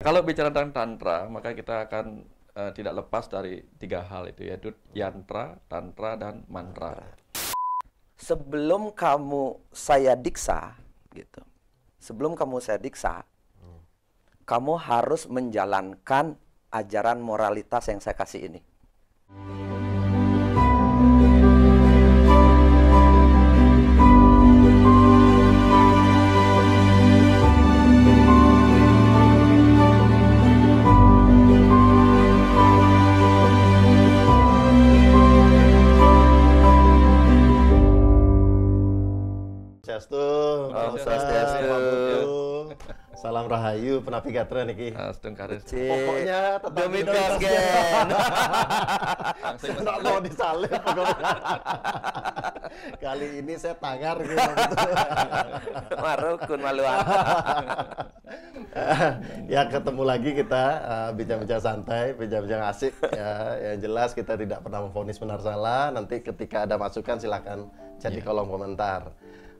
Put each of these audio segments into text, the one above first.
Kalau bicara tentang tantra, maka kita akan tidak lepas dari tiga hal itu, yaitu yantra, tantra, dan mantra. Sebelum kamu saya diksa, gitu. Sebelum kamu saya diksa, kamu harus menjalankan ajaran moralitas yang saya kasih ini. Swastiastu, Pak Putu. Salam rahayu, penapi gatra niki. Pokoknya tetap demi Gen. Langsung Saya nggak mau disalib pokoknya. Kali ini saya tangar gitu. Marukun maluan. Ya ketemu lagi kita bincang-bincang santai, bincang-bincang asik ya. Yang jelas kita tidak pernah memvonis benar salah. Nanti ketika ada masukan silakan chat di kolom komentar.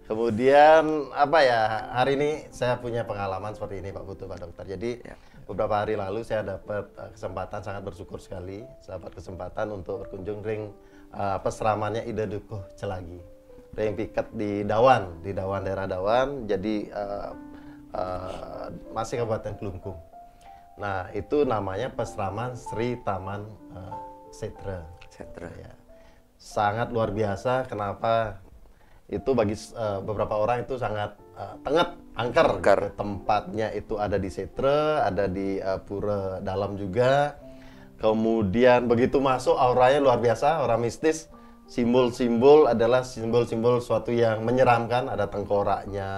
Kemudian apa ya, hari ini saya punya pengalaman seperti ini Pak Putu, Pak Dokter. Jadi beberapa hari lalu saya dapat kesempatan, sangat bersyukur sekali dapat kesempatan untuk berkunjung ring peseramannya Ida Dukuh Celagi, ring piket di Dawan daerah Dawan, jadi masih Kabupaten Kelungkung. Nah itu namanya peseraman Sri Taman Setra. Ya. Sangat luar biasa. Kenapa? Itu bagi beberapa orang itu sangat angker. Gitu. Tempatnya itu ada di Setra, ada di Pura Dalam juga. Kemudian begitu masuk auranya luar biasa, aura mistis. Simbol-simbol adalah simbol-simbol suatu yang menyeramkan. Ada tengkoraknya,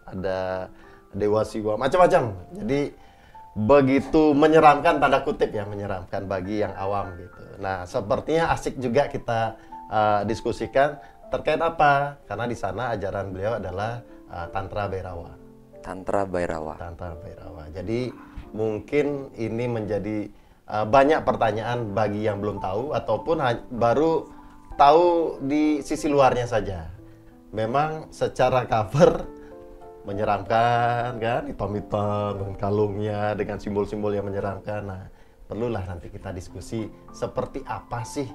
ada dewa siwa, macam-macam. Jadi begitu menyeramkan, tanda kutip ya, menyeramkan bagi yang awam gitu. Nah sepertinya asik juga kita diskusikan. Terkait apa? Karena di sana ajaran beliau adalah Tantra Bhairava. Tantra Bhairava. Tantra Bhairava. Jadi mungkin ini menjadi banyak pertanyaan bagi yang belum tahu ataupun baru tahu di sisi luarnya saja. Memang secara cover menyeramkan kan, hitam-hitam dengan kalungnya, dengan simbol-simbol yang menyeramkan. Nah, perlulah nanti kita diskusi seperti apa sih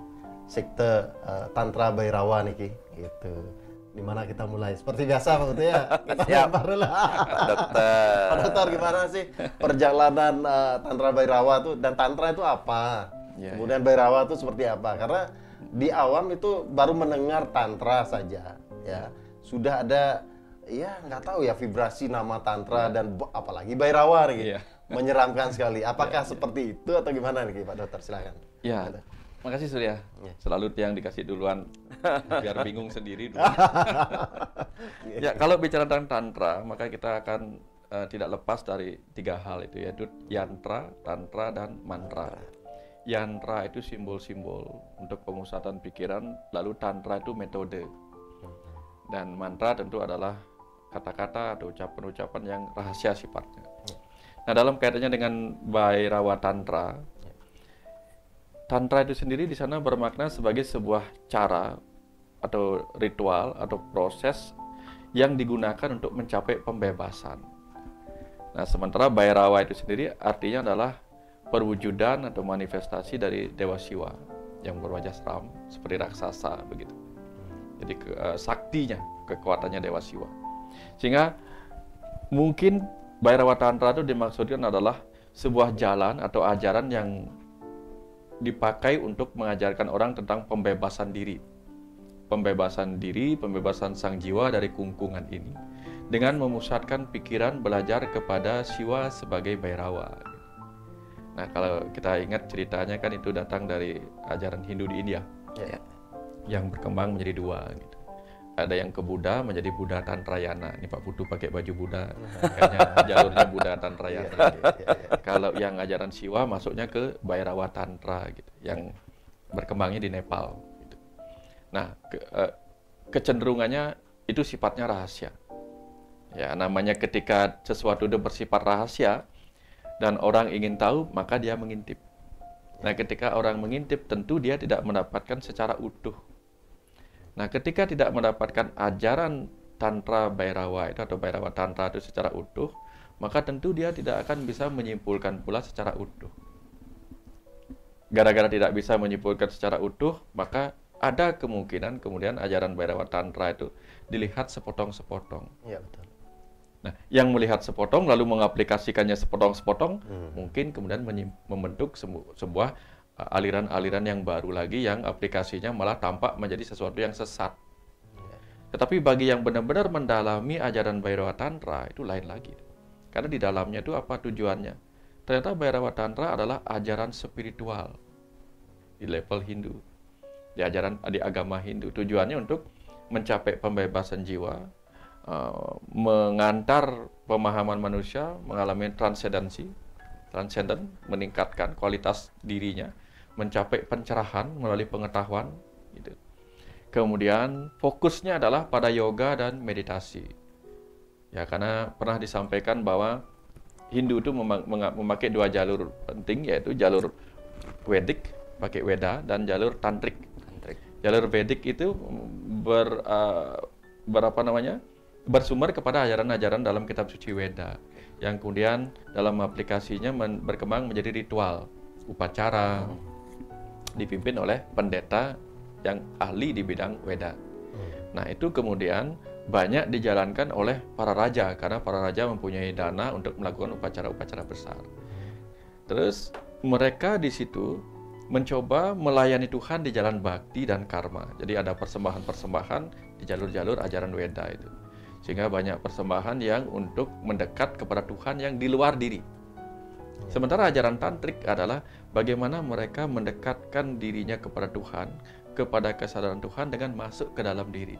sekte Tantra Bhairava niki gitu. Dimana kita mulai? Seperti biasa Pak Putu ya. Siap. Pak Dokter gimana sih perjalanan Tantra Bhairava itu, dan Tantra itu apa? Kemudian Bhairava itu seperti apa? Karena di awam itu baru mendengar Tantra saja ya. Sudah ada ya nggak tahu ya vibrasi nama Tantra dan apalagi Bhairava nih. Menyeramkan sekali. Apakah seperti itu atau gimana nih Pak Dokter? Silakan. Ya. Makasih Surya, selalu yang dikasih duluan, biar bingung sendiri dulu. Ya, kalau bicara tentang tantra, maka kita akan tidak lepas dari tiga hal itu, yaitu yantra, tantra, dan mantra. Yantra itu simbol-simbol untuk pemusatan pikiran, lalu tantra itu metode. Dan mantra tentu adalah kata-kata atau ucapan-ucapan yang rahasia sifatnya. Nah, dalam kaitannya dengan Bhairava Tantra, Tantra itu sendiri di sana bermakna sebagai sebuah cara atau ritual atau proses yang digunakan untuk mencapai pembebasan. Nah, sementara Bhairava itu sendiri artinya adalah perwujudan atau manifestasi dari Dewa Siwa yang berwajah seram seperti raksasa begitu. Jadi saktinya, kekuatannya Dewa Siwa. Sehingga mungkin Bhairava Tantra itu dimaksudkan adalah sebuah jalan atau ajaran yang dipakai untuk mengajarkan orang tentang pembebasan diri. Pembebasan diri, pembebasan sang jiwa dari kungkungan ini. Dengan memusatkan pikiran belajar kepada Siwa sebagai Bhairava. Nah, kalau kita ingat ceritanya kan itu datang dari ajaran Hindu di India. Yang berkembang menjadi dua gitu. Ada yang ke Buddha menjadi Buddha Tantrayana. Ini Pak Putu pakai baju Buddha. Kayaknya jalurnya Buddha Tantrayana. Kalau yang ajaran Siwa masuknya ke Bhairava Tantra gitu, yang berkembangnya di Nepal gitu. Nah, kecenderungannya itu sifatnya rahasia. Ya, namanya ketika sesuatu itu bersifat rahasia dan orang ingin tahu, maka dia mengintip. Nah, ketika orang mengintip tentu dia tidak mendapatkan secara utuh. Nah, ketika tidak mendapatkan ajaran Tantra Bhairava itu atau Bhairava Tantra itu secara utuh, maka tentu dia tidak akan bisa menyimpulkan pula secara utuh. Gara-gara tidak bisa menyimpulkan secara utuh, maka ada kemungkinan kemudian ajaran Bhairava Tantra itu dilihat sepotong-sepotong. Iya, betul. Nah, yang melihat sepotong lalu mengaplikasikannya sepotong-sepotong, mungkin kemudian membentuk sebuah aliran-aliran yang baru lagi yang aplikasinya malah tampak menjadi sesuatu yang sesat. Tetapi bagi yang benar-benar mendalami ajaran Bhairava Tantra itu lain lagi. Karena di dalamnya itu apa tujuannya? Ternyata Bhairava Tantra adalah ajaran spiritual di level Hindu. Di agama Hindu. Tujuannya untuk mencapai pembebasan jiwa, mengantar pemahaman manusia mengalami transenden, meningkatkan kualitas dirinya, mencapai pencerahan melalui pengetahuan. Gitu. Kemudian fokusnya adalah pada yoga dan meditasi. Ya, karena pernah disampaikan bahwa Hindu itu memakai dua jalur penting, yaitu jalur Vedic, pakai Weda, dan jalur Tantrik. Jalur Vedic itu bersumber kepada ajaran-ajaran dalam kitab suci Weda, yang kemudian dalam aplikasinya berkembang menjadi ritual, upacara, dipimpin oleh pendeta yang ahli di bidang Weda. Nah, itu kemudian banyak dijalankan oleh para raja, karena para raja mempunyai dana untuk melakukan upacara-upacara besar. Terus mereka di situ mencoba melayani Tuhan di jalan bakti dan karma. Jadi ada persembahan-persembahan di jalur-jalur ajaran Weda itu. Sehingga banyak persembahan yang untuk mendekat kepada Tuhan yang di luar diri. Sementara ajaran Tantrik adalah bagaimana mereka mendekatkan dirinya kepada Tuhan, kepada kesadaran Tuhan dengan masuk ke dalam diri.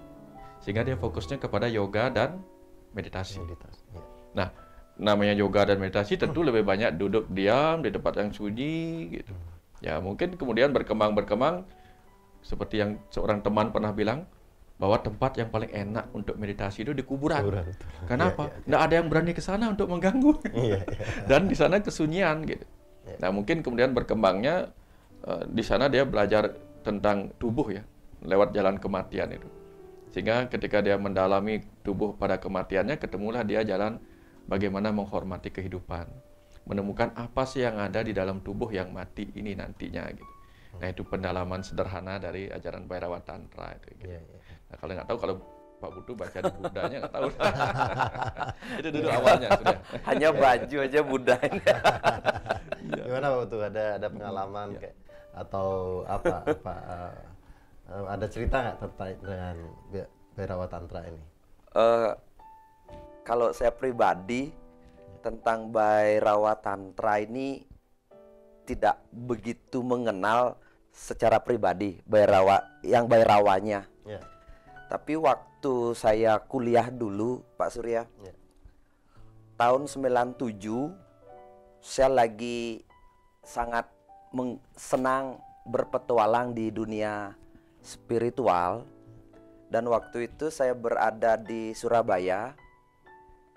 Sehingga dia fokusnya kepada yoga dan meditasi. Nah, namanya yoga dan meditasi tentu lebih banyak duduk diam di tempat yang sunyi gitu. Ya, mungkin kemudian berkembang seperti yang seorang teman pernah bilang, bahwa tempat yang paling enak untuk meditasi itu di kuburan. Kenapa? Nggak ada yang berani ke sana untuk mengganggu. Dan di sana kesunyian gitu. Nah, mungkin kemudian berkembangnya di sana dia belajar tentang tubuh ya, lewat jalan kematian itu. Sehingga ketika dia mendalami tubuh pada kematiannya, ketemulah dia jalan bagaimana menghormati kehidupan. Menemukan apa sih yang ada di dalam tubuh yang mati ini nantinya gitu. Nah, itu pendalaman sederhana dari ajaran Bhairava Tantra itu gitu. Nah, kalau nggak tahu, kalau Pak Putu baca di Budanya nggak tahu. Itu dulu awalnya sudah. Hanya baju aja Buddha ini. Gimana Pak Putu? Ada pengalaman kayak atau ada cerita nggak terkait dengan Bhairava Tantra ini? Kalau saya pribadi tentang Bhairava Tantra ini tidak begitu mengenal secara pribadi Bhairavanya. Tapi waktu saya kuliah dulu, Pak Surya, tahun 97, saya lagi sangat senang berpetualang di dunia spiritual. Dan waktu itu saya berada di Surabaya.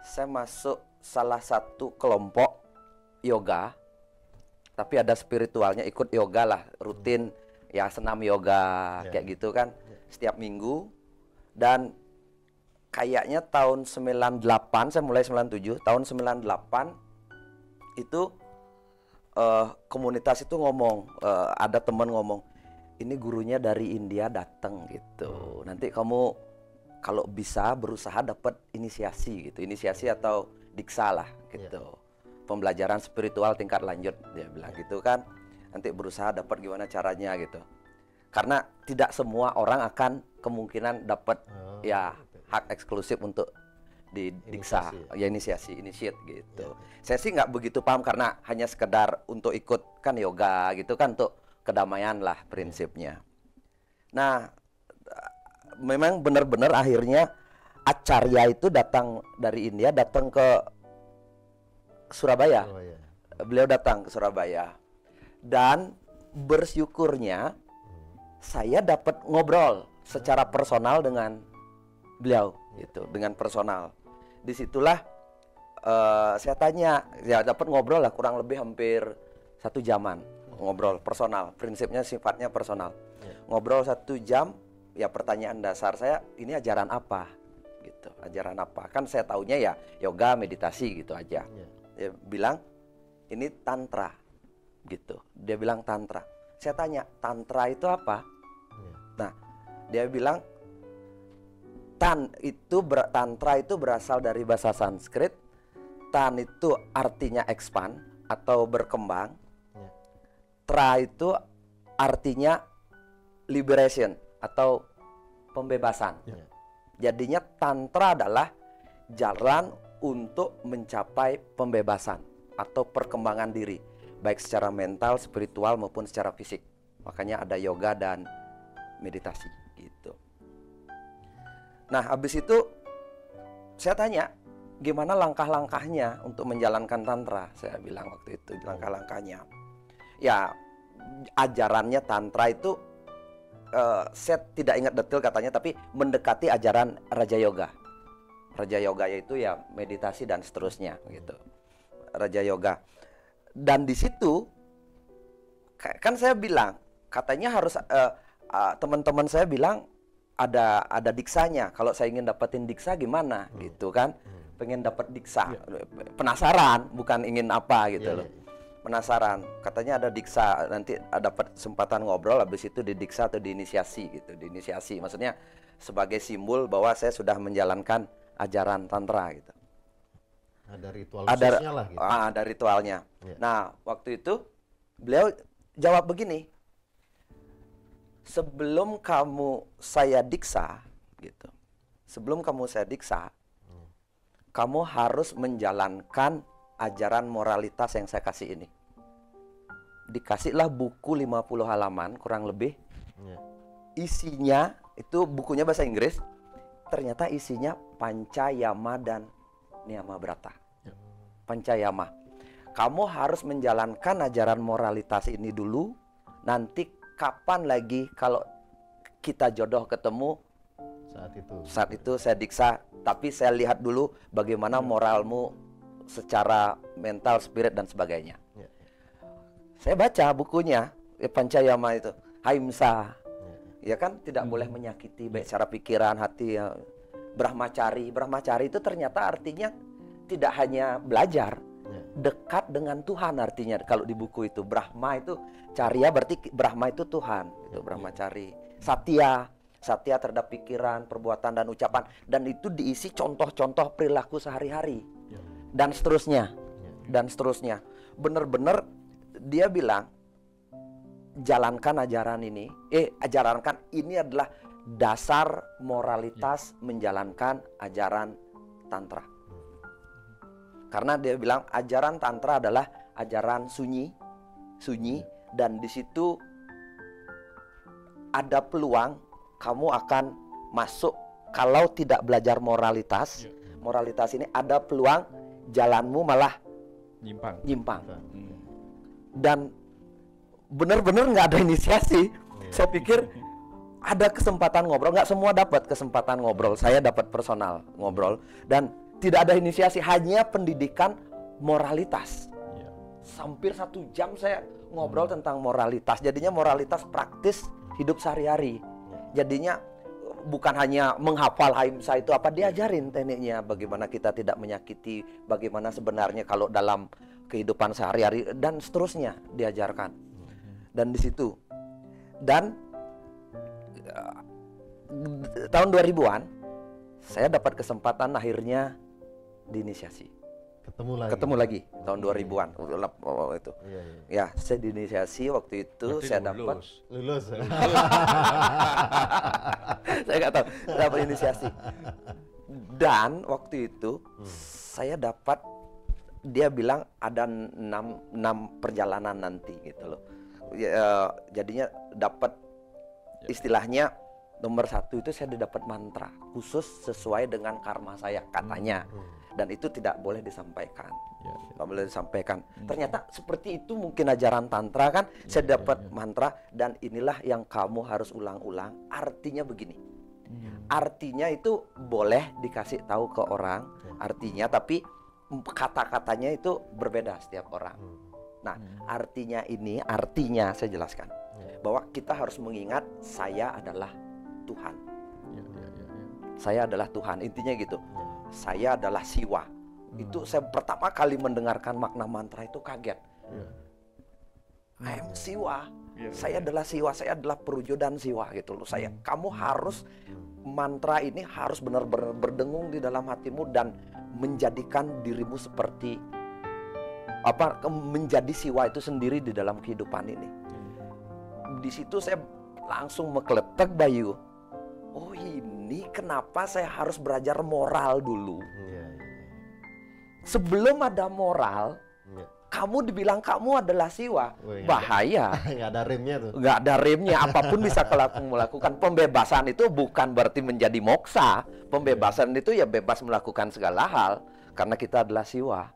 Saya masuk salah satu kelompok yoga, tapi ada spiritualnya, ikut yoga lah, rutin ya, senam yoga kayak gitu kan, setiap minggu. Dan kayaknya tahun 98, saya mulai 97, tahun 98 itu komunitas itu ngomong, ada teman ngomong, ini gurunya dari India datang gitu, nanti kamu kalau bisa berusaha dapat inisiasi gitu, inisiasi atau diksa lah gitu, pembelajaran spiritual tingkat lanjut, dia bilang gitu kan, nanti berusaha dapat gimana caranya gitu, karena tidak semua orang akan kemungkinan dapat hak eksklusif untuk didiksa, inisiasi gitu. Saya sih nggak begitu paham karena hanya sekedar untuk ikut kan yoga gitu kan, untuk kedamaian lah prinsipnya. Nah, memang benar-benar akhirnya Acarya itu datang dari India, datang ke Surabaya. Beliau datang ke Surabaya. Dan bersyukurnya saya dapat ngobrol secara personal dengan beliau gitu, dengan personal. Disitulah saya tanya, ya dapat ngobrol lah kurang lebih hampir 1 jaman, ngobrol personal, prinsipnya sifatnya personal. Ngobrol 1 jam, ya pertanyaan dasar saya, ini ajaran apa? gitu. Ajaran apa? Kan saya taunya ya yoga, meditasi gitu aja. Dia bilang ini tantra gitu. Dia bilang tantra. Saya tanya, tantra itu apa? Nah, dia bilang tantra itu berasal dari bahasa Sanskrit. Tan itu artinya expand atau berkembang. Tra itu artinya liberation atau pembebasan. Jadinya tantra adalah jalan untuk mencapai pembebasan atau perkembangan diri, baik secara mental, spiritual maupun secara fisik. Makanya ada yoga dan meditasi gitu. Nah, habis itu saya tanya, gimana langkah-langkahnya untuk menjalankan tantra? Saya bilang waktu itu langkah-langkahnya. Ya, ajarannya tantra itu saya tidak ingat detail katanya, tapi mendekati ajaran Raja Yoga. Raja Yoga yaitu ya meditasi dan seterusnya gitu. Raja Yoga. Dan di situ kan saya bilang katanya harus teman-teman saya bilang ada diksanya. Kalau saya ingin dapetin diksa gimana gitu kan? Pengen dapat diksa. Penasaran, bukan ingin apa gitu loh. Penasaran, katanya ada diksa, nanti dapat kesempatan ngobrol, habis itu didiksa atau diinisiasi gitu. Diinisiasi maksudnya sebagai simbol bahwa saya sudah menjalankan ajaran tantra gitu. Ada ritual khususnya lah gitu. Ada ritualnya. Nah, waktu itu beliau jawab begini, sebelum kamu saya diksa gitu, sebelum kamu saya diksa, kamu harus menjalankan ajaran moralitas yang saya kasih ini. Dikasihlah buku 50 halaman kurang lebih. Isinya itu bukunya bahasa Inggris. Ternyata isinya Pancayama dan Niyamabrata. Pancayama. Kamu harus menjalankan ajaran moralitas ini dulu. Nanti kapan lagi kalau kita jodoh ketemu, saat itu saya diksa. Tapi saya lihat dulu bagaimana moralmu secara mental, spirit dan sebagainya. Saya baca bukunya Pancayama itu, Ahimsa. Ya kan, tidak boleh menyakiti baik secara pikiran, hati. Ya. Brahmacari. Brahmacari itu ternyata artinya tidak hanya belajar, dekat dengan Tuhan artinya kalau di buku itu. Brahma itu Carya berarti Brahma itu Tuhan, itu Brahmacari. Satya terhadap pikiran, perbuatan dan ucapan, dan itu diisi contoh-contoh perilaku sehari-hari. Dan seterusnya. Dan seterusnya. Benar-benar dia bilang jalankan ajaran ini, ajarankan ini adalah dasar moralitas menjalankan ajaran tantra. Karena dia bilang ajaran tantra adalah ajaran sunyi dan di situ ada peluang kamu akan masuk kalau tidak belajar moralitas. Moralitas ini ada peluang jalanmu malah nyimpang. Dan benar-benar nggak ada inisiasi. Saya pikir ada kesempatan ngobrol, nggak semua dapat kesempatan ngobrol. Saya dapat personal ngobrol dan tidak ada inisiasi, hanya pendidikan moralitas. Hampir 1 jam saya ngobrol tentang moralitas. Jadinya moralitas praktis hidup sehari-hari. Jadinya bukan hanya menghafal Ahimsa itu apa, diajarin tekniknya bagaimana kita tidak menyakiti, bagaimana sebenarnya kalau dalam kehidupan sehari-hari dan seterusnya diajarkan. Dan di situ dan tahun 2000-an saya dapat kesempatan akhirnya diinisiasi. Ketemu lagi tahun 2000-an itu. Ya, saya diinisiasi waktu itu. Berarti saya dapat lulus. Saya nggak tahu, dapat inisiasi. Dan waktu itu saya dapat, dia bilang ada 6 perjalanan nanti gitu loh. Jadinya dapat istilahnya nomor 1 itu saya dapat mantra khusus sesuai dengan karma saya katanya. Dan itu tidak boleh disampaikan. Tidak boleh disampaikan. Ternyata seperti itu mungkin ajaran tantra kan. Saya dapat mantra dan inilah yang kamu harus ulang-ulang. Artinya begini. Artinya itu boleh dikasih tahu ke orang. Artinya tapi kata-katanya itu berbeda setiap orang. Nah, artinya saya jelaskan. Bahwa kita harus mengingat saya adalah Tuhan. saya adalah Tuhan. Intinya gitu. Saya adalah Siwa. Itu saya pertama kali mendengarkan makna mantra itu kaget. I am Siwa. Saya adalah Siwa, saya adalah perwujudan Siwa gitu loh. Kamu harus mantra ini harus benar-benar berdengung di dalam hatimu dan menjadikan dirimu seperti menjadi Siwa itu sendiri di dalam kehidupan ini. Di situ saya langsung mekeletek, Bayu. Oh, ini kenapa saya harus belajar moral dulu. Sebelum ada moral, kamu dibilang kamu adalah Siwa, bahaya. Nggak ada remnya tuh. Nggak ada remnya, apapun bisa melakukan. Pembebasan itu bukan berarti menjadi moksa. Pembebasan itu ya bebas melakukan segala hal, karena kita adalah Siwa.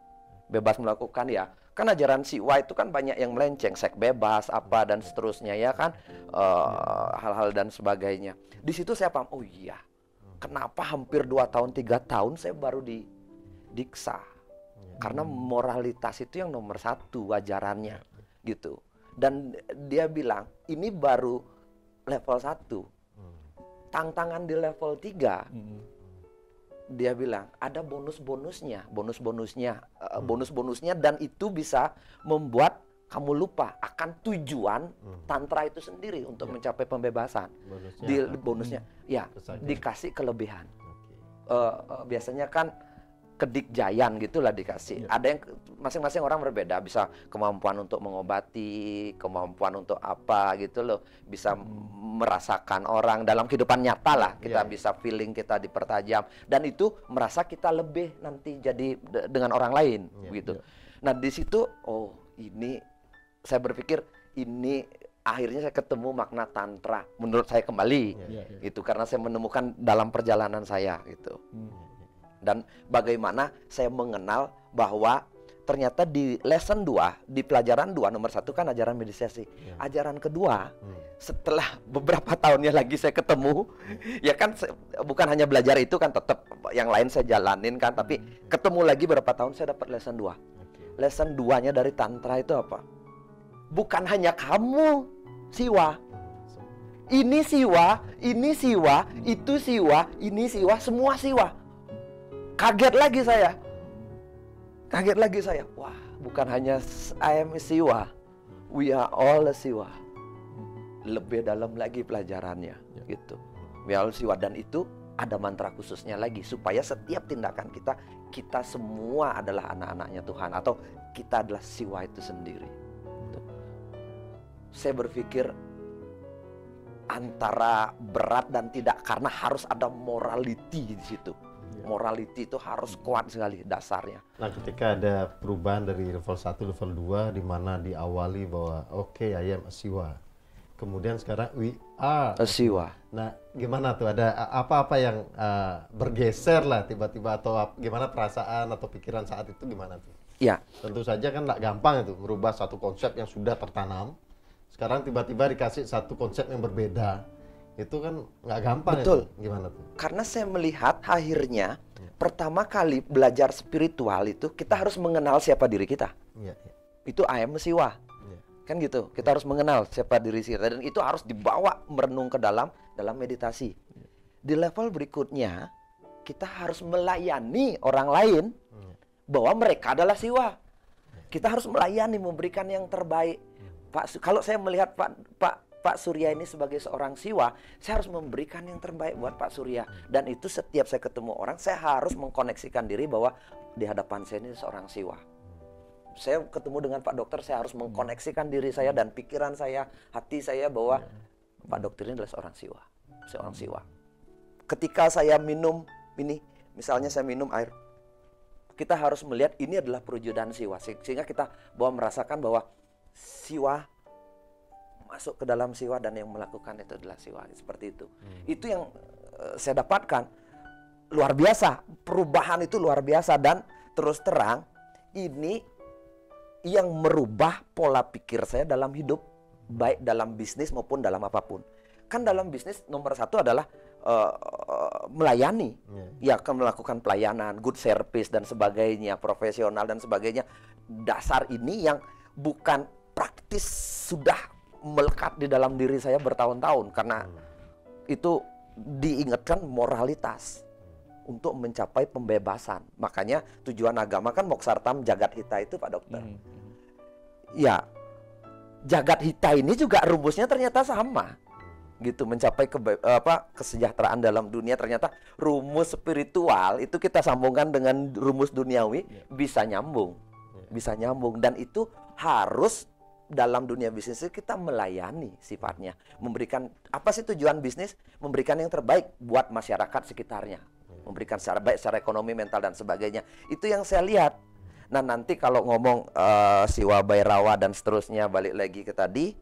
Bebas melakukan ya. Kan ajaran Siwa itu kan banyak yang melenceng, seks bebas, apa dan seterusnya ya kan, hal-hal dan sebagainya. Di situ saya paham, oh iya, kenapa hampir 2 tahun, 3 tahun saya baru diksa. Karena moralitas itu yang nomor 1 ajarannya gitu. Dan dia bilang ini baru level 1. Tantangan di level 3. Dia bilang ada bonus-bonusnya dan itu bisa membuat kamu lupa akan tujuan tantra itu sendiri untuk mencapai pembebasan. Bonusnya ya dikasih kelebihan. Biasanya kan kedikjayan gitulah dikasih. Ada yang masing-masing orang berbeda, bisa kemampuan untuk mengobati, kemampuan untuk apa gitu loh, bisa merasakan orang dalam kehidupan nyata lah, kita bisa feeling kita dipertajam dan itu merasa kita lebih nanti jadi dengan orang lain gitu. Nah, di situ ini saya berpikir ini akhirnya saya ketemu makna tantra menurut saya kembali gitu, karena saya menemukan dalam perjalanan saya gitu. Dan bagaimana saya mengenal bahwa ternyata di lesson 2, di pelajaran 2 nomor 1 kan ajaran meditasi. Ajaran kedua, setelah beberapa tahunnya lagi saya ketemu, ya kan bukan hanya belajar itu kan, tetap yang lain saya jalanin kan, tapi ketemu lagi beberapa tahun saya dapat lesson 2. Lesson 2-nya dari tantra itu apa? Bukan hanya kamu Siwa. Ini Siwa, ini Siwa, itu Siwa, ini Siwa, semua Siwa. Kaget lagi saya. Wah, bukan hanya I am a Siwa, we are all a Siwa. Lebih dalam lagi pelajarannya gitu. We are all Siwa, dan itu ada mantra khususnya lagi supaya setiap tindakan kita semua adalah anak-anaknya Tuhan, atau kita adalah Siwa itu sendiri. Gitu. Saya berpikir antara berat dan tidak, karena harus ada morality di situ. Morality itu harus kuat sekali dasarnya. Nah, ketika ada perubahan dari level 1 level 2 di mana diawali bahwa I am a Siwa. Kemudian sekarang we are a Siwa. Nah, gimana tuh, ada apa-apa yang bergeser lah tiba-tiba, atau gimana perasaan atau pikiran saat itu gimana tuh? Ya. Tentu saja kan nggak gampang itu merubah satu konsep yang sudah tertanam. Sekarang tiba-tiba dikasih satu konsep yang berbeda. Itu kan nggak gampang. Betul. Itu gimana tuh? Karena saya melihat akhirnya pertama kali belajar spiritual itu kita harus mengenal siapa diri kita. Itu I am a Siwa. Kan gitu. Kita harus mengenal siapa diri kita, dan itu harus dibawa merenung ke dalam meditasi. Di level berikutnya kita harus melayani orang lain bahwa mereka adalah Siwa. Kita harus melayani, memberikan yang terbaik. Kalau saya melihat Pak Surya ini sebagai seorang Siwa, saya harus memberikan yang terbaik buat Pak Surya. Dan itu setiap saya ketemu orang, saya harus mengkoneksikan diri bahwa di hadapan saya ini seorang Siwa. Saya ketemu dengan Pak Dokter, saya harus mengkoneksikan diri saya dan pikiran saya, hati saya bahwa Pak Dokter ini adalah seorang Siwa. Seorang Siwa. Ketika saya minum ini, misalnya saya minum air, kita harus melihat ini adalah perwujudan Siwa. Sehingga kita merasakan bahwa Siwa masuk ke dalam Siwa dan yang melakukan itu adalah Siwa, seperti itu. Itu yang saya dapatkan luar biasa, perubahan itu luar biasa, dan terus terang ini yang merubah pola pikir saya dalam hidup, baik dalam bisnis maupun dalam apapun. Kan dalam bisnis nomor 1 adalah melayani, ya kan, melakukan pelayanan, good service dan sebagainya, profesional dan sebagainya. Dasar ini yang bukan praktis sudah melekat di dalam diri saya bertahun-tahun, karena itu diingatkan moralitas untuk mencapai pembebasan. Makanya tujuan agama kan moksartam jagat hita itu, Pak Dokter. Ya, jagat hita ini juga rumusnya ternyata sama. Gitu, mencapai kesejahteraan dalam dunia. Ternyata rumus spiritual itu kita sambungkan dengan rumus duniawi, bisa nyambung. Bisa nyambung, dan itu harus dalam dunia bisnis kita melayani sifatnya. Memberikan, apa sih tujuan bisnis? Memberikan yang terbaik buat masyarakat sekitarnya. Memberikan secara baik, secara ekonomi, mental, dan sebagainya. Itu yang saya lihat. Nah, nanti kalau ngomong Siwa Bhairawa dan seterusnya, balik lagi ke tadi,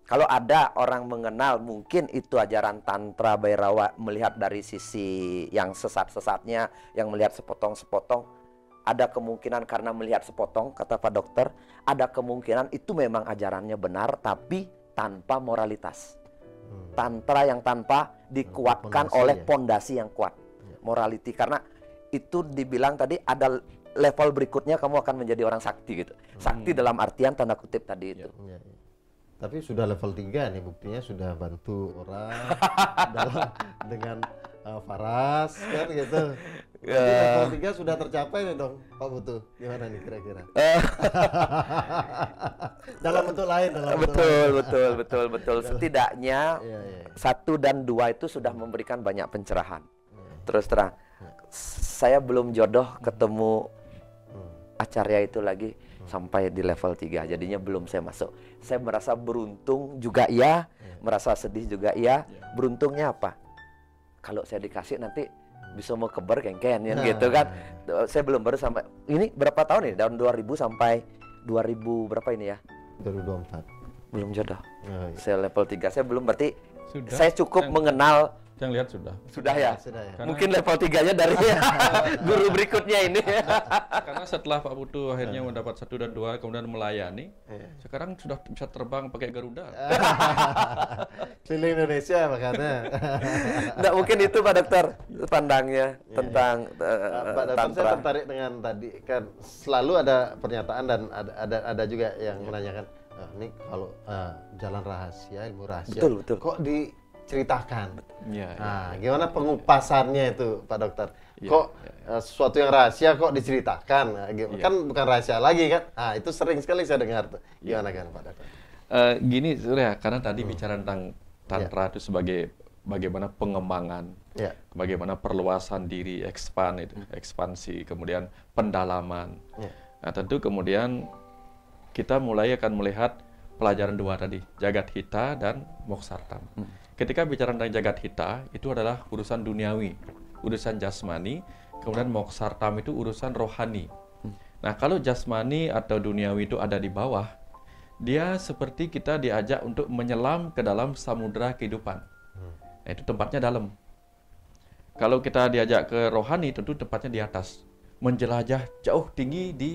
kalau ada orang mengenal mungkin itu ajaran Tantra Bhairawa melihat dari sisi yang sesat-sesatnya, yang melihat sepotong-sepotong, ada kemungkinan karena melihat sepotong, kata Pak Dokter, ada kemungkinan itu memang ajarannya benar, tapi tanpa moralitas. Tantra yang tanpa dikuatkan oleh pondasi yang kuat. Morality, karena itu dibilang tadi ada level berikutnya kamu akan menjadi orang sakti gitu. Sakti dalam artian tanda kutip tadi itu. Tapi sudah level 3 nih, buktinya sudah bantu orang dalam dengan Faras kan gitu. Level 3 sudah tercapai nih dong, Pak Putu. Gimana nih kira-kira? Dalam bentuk lain, Betul. Setidaknya 1 dan 2 itu sudah memberikan banyak pencerahan. Terus terang, saya belum jodoh ketemu Acarya itu lagi sampai di level 3, jadinya belum saya masuk. Saya merasa beruntung juga iya, merasa sedih juga iya. Beruntungnya apa? Kalau saya dikasih nanti bisa mau keber kengken gitu kan. Saya belum, baru sampai ini berapa tahun nih? Tahun 2000 sampai 2000 berapa ini ya? 2024. Belum jodoh. Saya level 3, saya belum, berarti sudah, saya cukup mengenal. Yang lihat sudah ya. Karena mungkin level 3-nya dari guru berikutnya ini. Karena setelah Pak Putu akhirnya mendapat 1 dan 2 kemudian melayani, sekarang sudah bisa terbang pakai Garuda. Keliling Indonesia makanya. Nggak mungkin itu Pak Dokter pandangnya tentang Pak Dokter, saya tertarik dengan tadi kan selalu ada pernyataan dan ada juga yang menanyakan, ini kalau jalan rahasia, ilmu rahasia, betul. kok diceritakan? Gimana pengupasannya itu Pak Dokter? Kok sesuatu yang rahasia kok diceritakan? Kan bukan rahasia lagi kan? Itu sering sekali saya dengar tuh. Gimana kan Pak Dokter? Gini Surya, karena tadi bicara tentang Tantra itu sebagai bagaimana pengembangan, bagaimana perluasan diri, ekspansi, kemudian pendalaman. Nah, tentu kemudian kita mulai akan melihat pelajaran 2 tadi, Jagat Hita dan Moksartam. Ketika bicara tentang Jagat Hita, itu adalah urusan duniawi, urusan jasmani, kemudian Moksartam itu urusan rohani. Nah, kalau jasmani atau duniawi itu ada di bawah, dia seperti kita diajak untuk menyelam ke dalam samudera kehidupan. Nah, itu tempatnya dalam. Kalau kita diajak ke rohani, tentu tempatnya di atas, menjelajah jauh tinggi di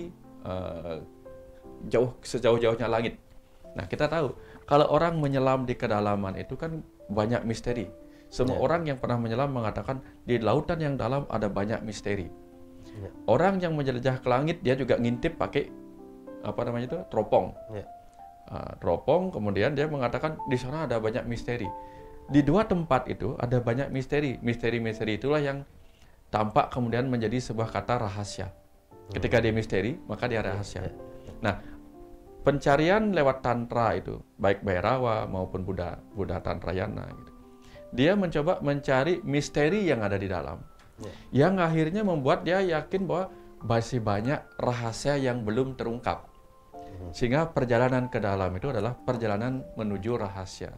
sejauh-jauhnya langit. Nah, kita tahu kalau orang menyelam di kedalaman itu kan banyak misteri. Semua orang yang pernah menyelam mengatakan di lautan yang dalam ada banyak misteri. Orang yang menjelajah ke langit dia juga ngintip pakai teropong. Teropong, kemudian dia mengatakan di sana ada banyak misteri. Di 2 tempat itu ada banyak misteri. Misteri-misteri itulah yang tampak kemudian menjadi sebuah kata rahasia. Ketika dia misteri, maka dia rahasia. Nah, pencarian lewat Tantra itu, baik Bhairawa maupun Buddha Tantrayana, gitu, dia mencoba mencari misteri yang ada di dalam, yang akhirnya membuat dia yakin bahwa masih banyak rahasia yang belum terungkap. Sehingga perjalanan ke dalam itu adalah perjalanan menuju rahasia.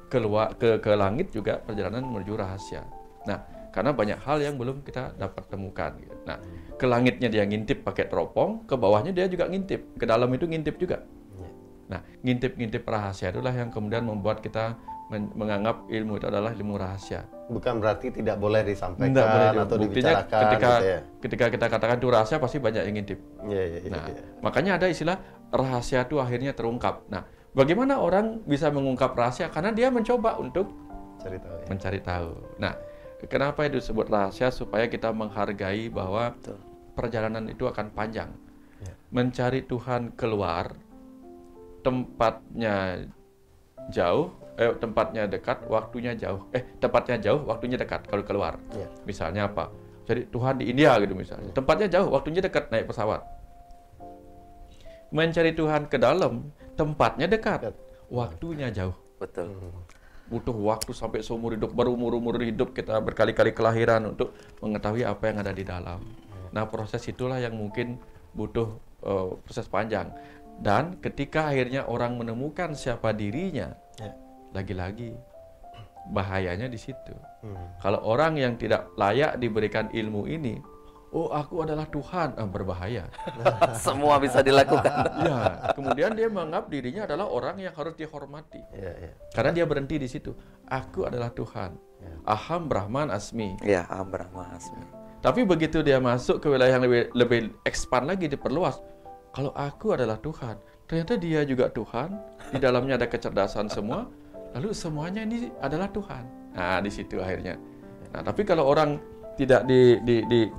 Keluar ke langit juga perjalanan menuju rahasia. Nah, karena banyak hal yang belum kita dapat temukan. Gitu. Nah, ke langitnya dia ngintip pakai teropong, ke bawahnya dia juga ngintip, ke dalam itu ngintip juga. Nah, ngintip-ngintip rahasia itulah yang kemudian membuat kita menganggap ilmu itu adalah ilmu rahasia. Bukan berarti tidak boleh disampaikan atau dibicarakan. Ketika kita katakan itu rahasia, pasti banyak yang ngintip. Makanya ada istilah rahasia itu akhirnya terungkap. Nah, bagaimana orang bisa mengungkap rahasia? Karena dia mencoba untuk mencari tahu. Nah, kenapa itu disebut rahasia? Supaya kita menghargai bahwa perjalanan itu akan panjang. Mencari Tuhan keluar, tempatnya jauh, tempatnya dekat, waktunya jauh. Tempatnya jauh, waktunya dekat kalau keluar. Misalnya apa? Jadi Tuhan di India gitu misalnya. Tempatnya jauh, waktunya dekat naik pesawat. Mencari Tuhan ke dalam, tempatnya dekat, waktunya jauh. Betul. Butuh waktu sampai seumur hidup, berumur-umur hidup kita berkali-kali kelahiran untuk mengetahui apa yang ada di dalam. Nah, proses itulah yang mungkin butuh proses panjang. Dan ketika akhirnya orang menemukan siapa dirinya, lagi-lagi bahayanya di situ. Kalau orang yang tidak layak diberikan ilmu ini, oh aku adalah Tuhan, berbahaya. Semua bisa dilakukan. Ya, kemudian dia menganggap dirinya adalah orang yang harus dihormati. Karena dia berhenti di situ. Aku adalah Tuhan. Aham Brahman Asmi. Ya, Aham Brahman Asmi. Tapi begitu dia masuk ke wilayah yang lebih expand lagi, diperluas. Kalau aku adalah Tuhan, ternyata dia juga Tuhan. Di dalamnya ada kecerdasan semua. Lalu semuanya ini adalah Tuhan. Nah, di situ akhirnya. Nah, tapi kalau orang tidak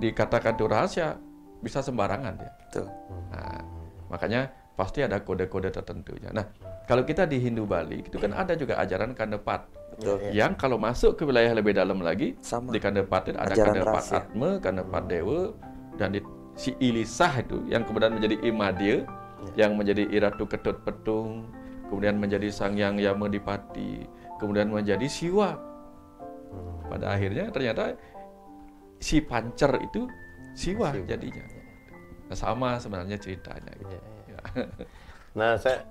dikatakan itu rahasia, bisa sembarangan dia. Betul. Nah, makanya pasti ada kode-kode tertentunya. Nah, kalau kita di Hindu Bali, itu kan ada juga ajaran Kandepat. Betul. Yang kalau masuk ke wilayah lebih dalam lagi, di Kandepat itu ada Ajaran Kandepat rahasia. Atma, Kandepat Dewa, dan si Ilisah itu, yang kemudian menjadi Imadya, yang menjadi Iratu Ketut Petung, kemudian menjadi Sang Hyang Yamadipati, kemudian menjadi Siwa. Pada akhirnya ternyata si Pancer itu Siwa jadinya. Nah, sama sebenarnya ceritanya. Gitu. Ya. Nah, saya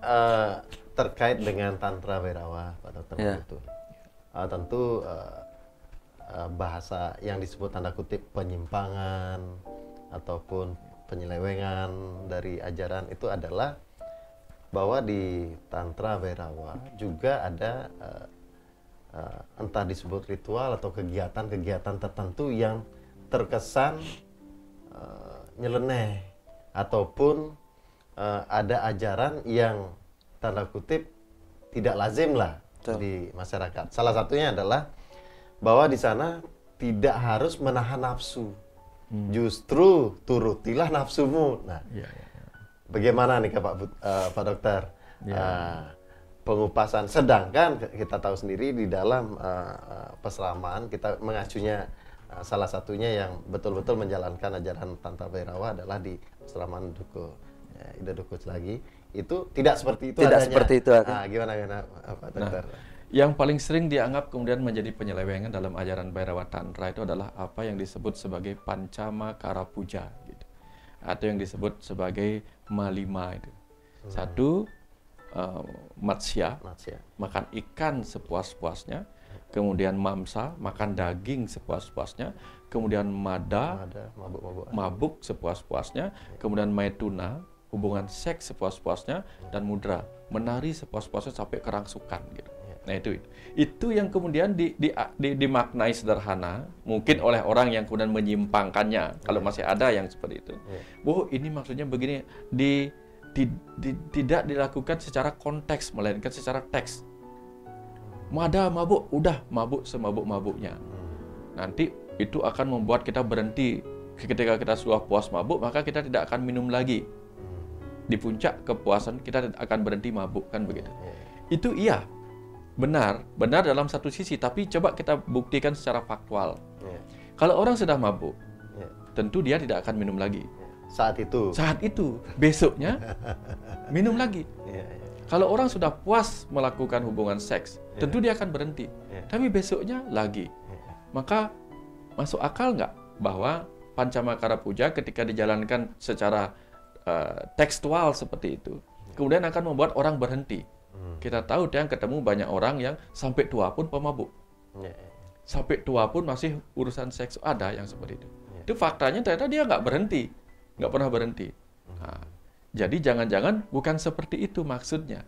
terkait dengan Tantra Bhairava, Pak Dokter, itu tentu bahasa yang disebut tanda kutip penyimpangan ataupun penyelewengan dari ajaran itu adalah bahwa di Tantra Bhairava juga ada entah disebut ritual atau kegiatan-kegiatan tertentu yang terkesan nyeleneh ataupun ada ajaran yang tanda kutip tidak lazim lah di masyarakat. Salah satunya adalah bahwa di sana tidak harus menahan nafsu, justru turutilah nafsumu. Nah, bagaimana nih Pak Dokter pengupasan? Sedangkan kita tahu sendiri di dalam peseramaan kita mengacunya salah satunya yang betul-betul menjalankan ajaran Tantra Bhairava adalah di peseramaan Dukuh Ida Dukuh lagi. Itu tidak seperti itu tidak adanya. Seperti itu. Gimana Pak Dokter? Yang paling sering dianggap kemudian menjadi penyelewengan dalam ajaran Bhairava Tantra itu adalah apa yang disebut sebagai Pancama Kara Puja, gitu. Atau yang disebut sebagai Malima itu. Satu, matsya, makan ikan sepuas-puasnya. Kemudian mamsa, makan daging sepuas-puasnya. Kemudian mada, mabuk sepuas-puasnya. Kemudian maituna, hubungan seks sepuas-puasnya. Dan mudra, menari sepuas-puasnya sampai kerangsukan, gitu. Nah, itu yang kemudian dimaknai sederhana, mungkin oleh orang yang kemudian menyimpangkannya, kalau masih ada yang seperti itu. Bahwa ini maksudnya begini, tidak dilakukan secara konteks, melainkan secara teks. Mada mabuk, udah mabuk semabuk-mabuknya. Nanti itu akan membuat kita berhenti. Ketika kita sudah puas mabuk, maka kita tidak akan minum lagi. Di puncak kepuasan kita akan berhenti mabuk, kan begitu. Itu iya. Benar dalam satu sisi, tapi coba kita buktikan secara faktual. Kalau orang sudah mabuk, tentu dia tidak akan minum lagi. Saat itu, besoknya minum lagi. Kalau orang sudah puas melakukan hubungan seks, tentu dia akan berhenti. Tapi besoknya lagi. Maka masuk akal nggak bahwa Pancama Kara Puja ketika dijalankan secara tekstual seperti itu, kemudian akan membuat orang berhenti. Kita tahu yang ketemu banyak orang yang sampai tua pun pemabuk. Sampai tua pun masih urusan seks, ada yang seperti itu. Itu faktanya ternyata dia nggak berhenti, nggak pernah berhenti. Nah, jadi jangan-jangan bukan seperti itu maksudnya.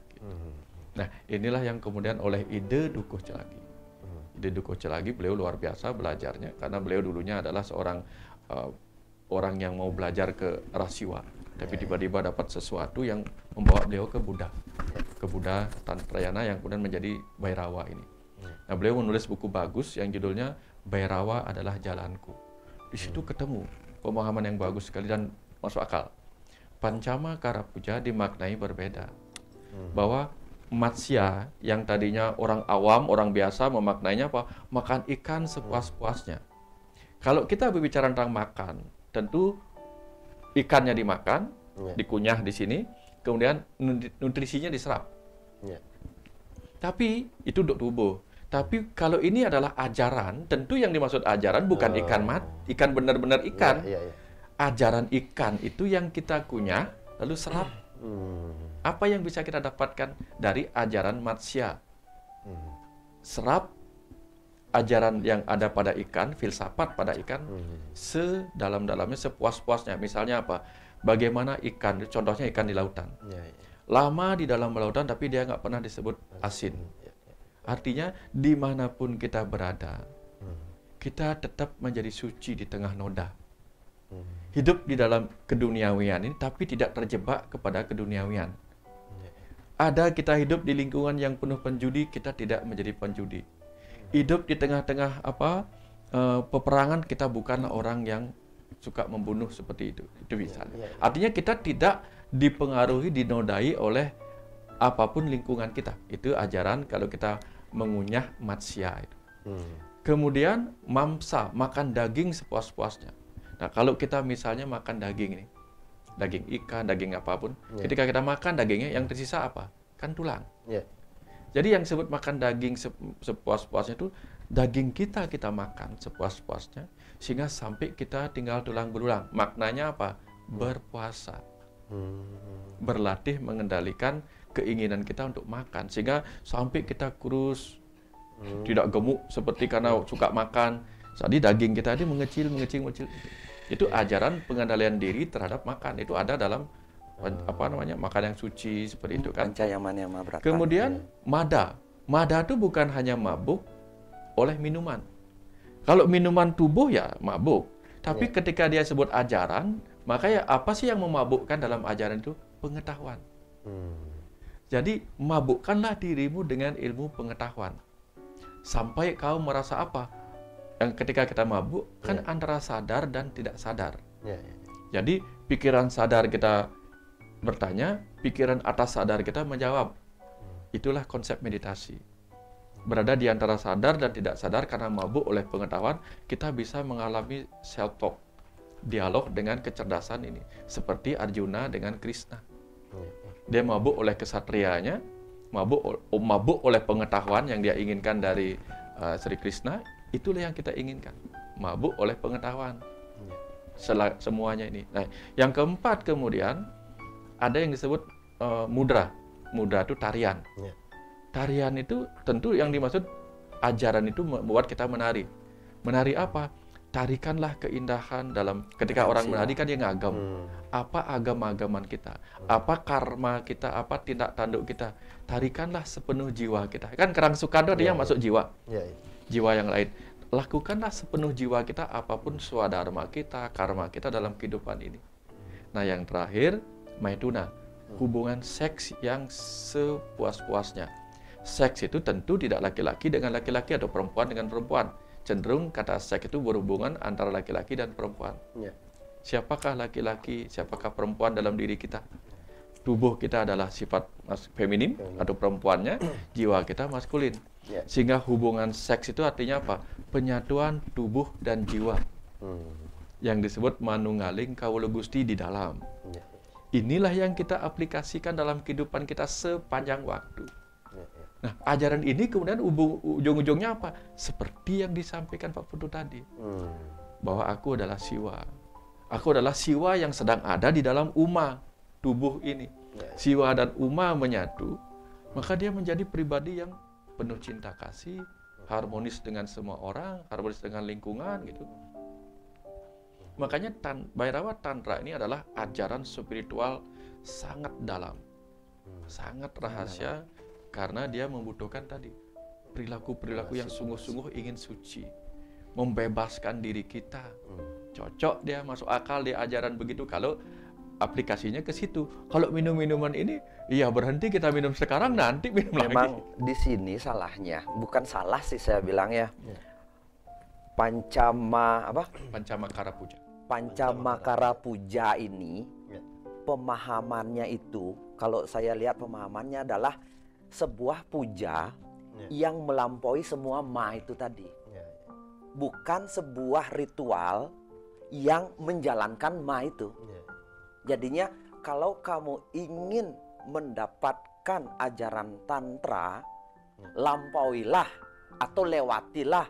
Nah, inilah yang kemudian oleh Ida Dukuh Celagi. Ida Dukuh Celagi, beliau luar biasa belajarnya, karena beliau dulunya adalah seorang orang yang mau belajar ke rasiwa. Tapi tiba-tiba dapat sesuatu yang membawa beliau ke Buddha. Ke Buddha Tantrayana yang kemudian menjadi Bhairava ini. Nah, beliau menulis buku bagus yang judulnya Bhairava adalah Jalanku. Di situ ketemu pemahaman yang bagus sekali dan masuk akal. Pancama Kara Puja dimaknai berbeda. Bahwa matsya yang tadinya orang awam, orang biasa memaknainya apa? Makan ikan sepuas-puasnya. Kalau kita berbicara tentang makan, tentu ikannya dimakan, dikunyah di sini, kemudian nutrisinya diserap. Tapi itu untuk tubuh. Tapi kalau ini adalah ajaran, tentu yang dimaksud ajaran bukan ikan benar-benar ikan. Ajaran ikan itu yang kita kunyah, lalu serap. Apa yang bisa kita dapatkan dari ajaran matsya? Serap ajaran yang ada pada ikan, filsafat pada ikan, sedalam-dalamnya, sepuas-puasnya. Misalnya apa? Bagaimana ikan, contohnya ikan di lautan. Lama di dalam lautan, tapi dia nggak pernah disebut asin. Artinya, dimanapun kita berada, kita tetap menjadi suci di tengah noda. Hidup di dalam keduniawian ini, tapi tidak terjebak kepada keduniawian. Ada kita hidup di lingkungan yang penuh penjudi, kita tidak menjadi penjudi. Hidup di tengah-tengah peperangan, kita bukanlah orang yang suka membunuh seperti itu. Itu bisa. Artinya kita tidak dipengaruhi, dinodai oleh apapun lingkungan kita. Itu ajaran kalau kita mengunyah matsya itu. Kemudian mamsa, makan daging sepuas-puasnya. Nah, kalau kita misalnya makan daging ini, daging ikan, daging apapun, ketika kita makan dagingnya, yang tersisa apa? Kan tulang. Jadi yang disebut makan daging sepuas-puasnya itu, daging kita makan sepuas-puasnya, sehingga sampai kita tinggal tulang belulang. Maknanya apa? Berpuasa. Berlatih mengendalikan keinginan kita untuk makan, sehingga sampai kita kurus, tidak gemuk seperti karena suka makan. Jadi daging kita ini mengecil. Itu ajaran pengendalian diri terhadap makan. Itu ada dalam makan yang suci seperti itu kan. Kemudian mada. Mada itu bukan hanya mabuk oleh minuman. Kalau minuman tubuh ya mabuk. Tapi ketika dia sebut ajaran, maka ya apa sih yang memabukkan dalam ajaran itu? Pengetahuan. Jadi mabukkanlah dirimu dengan ilmu pengetahuan. Sampai kau merasa apa? Yang ketika kita mabuk kan antara sadar dan tidak sadar. Jadi pikiran sadar kita bertanya, pikiran atas sadar kita menjawab. Itulah konsep meditasi. Berada di antara sadar dan tidak sadar karena mabuk oleh pengetahuan, kita bisa mengalami self-talk, dialog dengan kecerdasan ini. Seperti Arjuna dengan Krishna. Dia mabuk oleh kesatrianya, mabuk oleh pengetahuan yang dia inginkan dari Sri Krishna. Itulah yang kita inginkan, mabuk oleh pengetahuan. Semuanya ini. Nah, yang keempat kemudian ada yang disebut mudra. Mudra itu tarian. Tarian itu tentu yang dimaksud ajaran itu membuat kita menari. Menari apa? Tarikanlah keindahan dalam ketika orang menari kan dia ngagam. Apa agam-agaman kita? Apa karma kita? Apa tindak tanduk kita? Tarikanlah sepenuh jiwa kita. Kan kerangsukan dia masuk jiwa. Jiwa yang lain. Lakukanlah sepenuh jiwa kita apapun swadharma kita, karma kita dalam kehidupan ini. Nah, yang terakhir, maituna, hubungan seks yang sepuas-puasnya. Seks itu tentu tidak laki-laki dengan laki-laki atau perempuan dengan perempuan. Cenderung kata seks itu berhubungan antara laki-laki dan perempuan. Siapakah laki-laki, siapakah perempuan dalam diri kita? Tubuh kita adalah sifat feminin atau perempuannya, jiwa kita maskulin. Sehingga hubungan seks itu artinya apa? Penyatuan tubuh dan jiwa. Yang disebut manunggaling kawula Gusti di dalam. Inilah yang kita aplikasikan dalam kehidupan kita sepanjang waktu. Nah, ajaran ini kemudian ujung-ujungnya apa? Seperti yang disampaikan Pak Putu tadi. Bahwa aku adalah siwa. Aku adalah siwa yang sedang ada di dalam uma. Tubuh ini, siwa dan uma menyatu, maka dia menjadi pribadi yang penuh cinta kasih, harmonis dengan semua orang, harmonis dengan lingkungan gitu. Makanya Bhairava Tantra ini adalah ajaran spiritual sangat dalam, sangat rahasia, karena dia membutuhkan tadi perilaku-perilaku yang sungguh-sungguh ingin suci, membebaskan diri kita. Cocok dia, masuk akal dia ajaran begitu kalau aplikasinya ke situ. Kalau minum-minuman ini, ya berhenti kita minum sekarang, nanti minum lagi. Memang di sini salahnya, bukan salah sih saya bilang ya. Pancamakara Puja ini pemahamannya itu, kalau saya lihat pemahamannya adalah sebuah puja yang melampaui semua ma itu tadi. Bukan sebuah ritual yang menjalankan ma itu. Jadinya kalau kamu ingin mendapatkan ajaran tantra, lampauilah atau lewatilah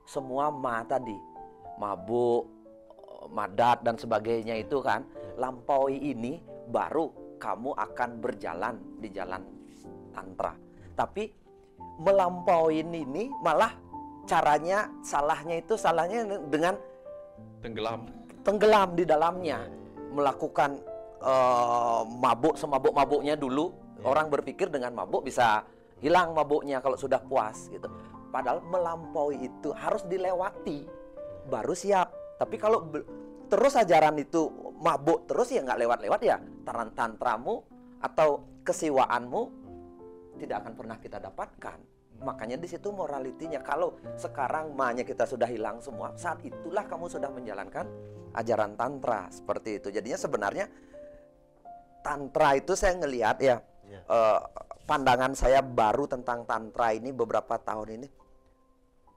semua ma tadi. Mabuk, madat dan sebagainya itu kan. Lampaui ini baru kamu akan berjalan di jalan tantra. Tapi melampaui ini malah caranya salahnya dengan tenggelam di dalamnya, melakukan mabuk semabuk-mabuknya dulu. Orang berpikir dengan mabuk bisa hilang mabuknya kalau sudah puas gitu. Padahal melampaui itu harus dilewati baru siap. Tapi kalau terus ajaran itu mabuk terus ya nggak lewat-lewat ya, tantramu atau kesiwaanmu tidak akan pernah kita dapatkan. Makanya di situ moralitinya. Kalau sekarang ma-nya kita sudah hilang semua, saat itulah kamu sudah menjalankan ajaran tantra seperti itu. Jadinya sebenarnya tantra itu saya ngelihat ya, pandangan saya baru tentang tantra ini beberapa tahun ini.